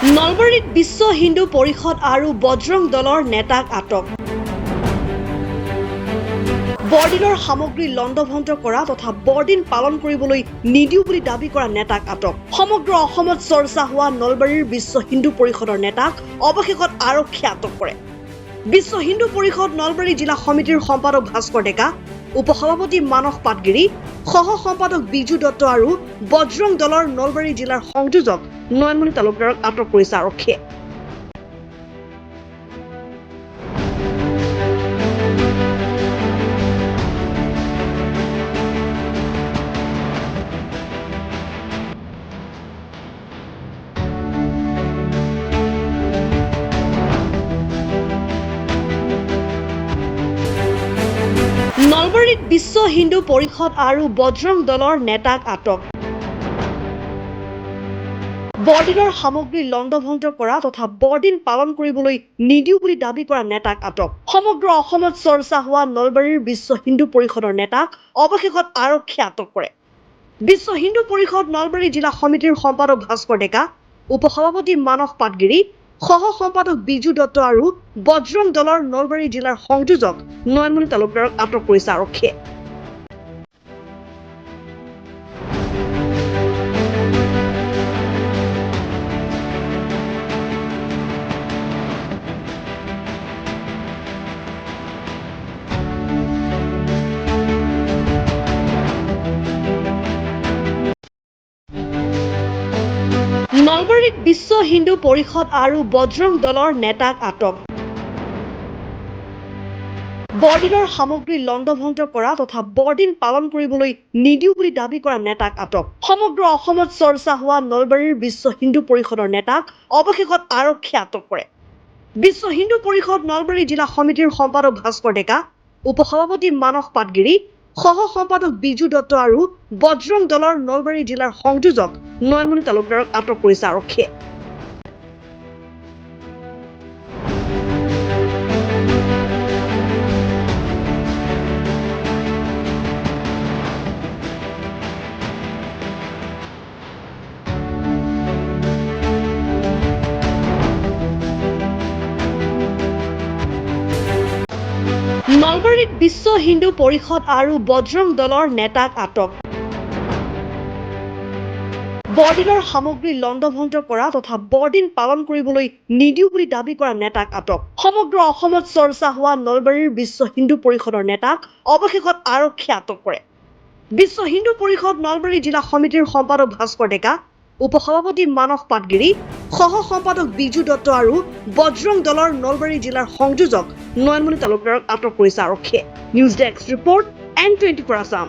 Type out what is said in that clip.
নলবাৰীত বিশ্ব হিন্দু পৰিষদ আৰু বজৰং দলৰ নেতাক আটক। বৰদিনৰ সামগ্ৰী লণ্ডভণ্ড কৰা তথা বৰদিন পালন কৰিবলৈ নিদিও বুলি দাবী কৰা নেতাক আটক। সমগ্ৰ অসমত চৰ্চা হোৱা নলবাৰীৰ বিশ্ব হিন্দু পৰিষদৰ নেতাক অৱশেষত আৰক্ষীয়ে আটক কৰে। বিশ্ব হিন্দু পৰিষদ নলবাৰী জিলা সমিতিৰ সম্পাদক ভাস্কৰ ডেকা, উপসভাপতি মানস পাটগিৰি, সহ সম্পাদক বিজু দত্ত আৰু বজৰং দলৰ নলবাৰী জিলাৰ সংযোজক নয়নমণি তালুকদাৰক আটক কৰিছে আৰক্ষীয়ে। নলবাৰীত বিশ্ব হিন্দু পৰিষদ আৰু বজৰং দলৰ নেতাক আটক। বৰদিনৰ সামগ্ৰী লণ্ডভণ্ড কৰা তথা বৰদিন পালন কৰিবলৈ নিদিও বুলি দাবী কৰা নেতাক আটক। সমগ্ৰ অসমত চৰ্চা হোৱা নলবাৰীৰ বিশ্ব হিন্দু পৰিষদৰ নেতাক অৱশেষত আৰক্ষীয়ে আটক কৰে। বিশ্ব হিন্দু পৰিষদ নলবাৰী জিলা সমিতিৰ সম্পাদক ভাস্কৰ ডেকা, উপসভাপতি মানস পাটগিৰি, সহ সম্পাদক বিজু দত্ত আৰু বজৰং দলৰ নলবাৰী জিলাৰ সংযোজক নয়নমণি তালুকদাৰক আটক কৰিছে আৰক্ষীয়ে। নলবাৰীত বিশ্ব হিন্দু পৰিষদ আৰু বজৰং দলৰ নেতাক আটক। বৰদিনৰ সামগ্ৰী লণ্ডভণ্ড কৰা তথা বৰদিন পালন কৰিবলৈ নিদিও বুলি দাবী কৰা নেতাক আটক। সমগ্ৰ অসমত চৰ্চা হোৱা নলবাৰীৰ বিশ্ব হিন্দু পৰিষদৰ নেতাক অৱশেষত আৰক্ষীয়ে আটক কৰে। বিশ্ব হিন্দু পৰিষদ নলবাৰী জিলা সমিতিৰ সম্পাদক ভাস্কৰ ডেকা, উপসভাপতি মানস পাটগিৰি, সহ সম্পাদক বিজু দত্ত আৰু বজৰং দলৰ নলবাৰী জিলাৰ সংযোজক নয়নমণি তালুকদাৰক আটক কৰিছে আৰক্ষীয়ে। নলবাৰীত বিশ্ব হিন্দু পৰিষদ আৰু বজৰং দলৰ নেতাক আটক। বৰদিনৰ সামগ্ৰী লণ্ডভণ্ড কৰা তথা বৰদিন পালন কৰিবলৈ নিদিও বুলি দাবী কৰা নেতাক আটক। সমগ্ৰ অসমত চৰ্চা হোৱা নলবাৰীৰ বিশ্ব হিন্দু পৰিষদৰ নেতাক অৱশেষত আৰক্ষীয়ে আটক কৰে। বিশ্ব হিন্দু পৰিষদ নলবাৰী জিলা সমিতিৰ সম্পাদক ভাস্কৰ ডেকা, উপসভাপতি মানস পাটগিৰি, সহ সম্পাদক বিজু দত্ত আৰু বজৰং দলৰ নলবাৰী জিলাৰ সংযোজক নয়নমণি তালুকদাৰক আটক কৰিছে আৰক্ষীয়ে। News desk report N24 Assam.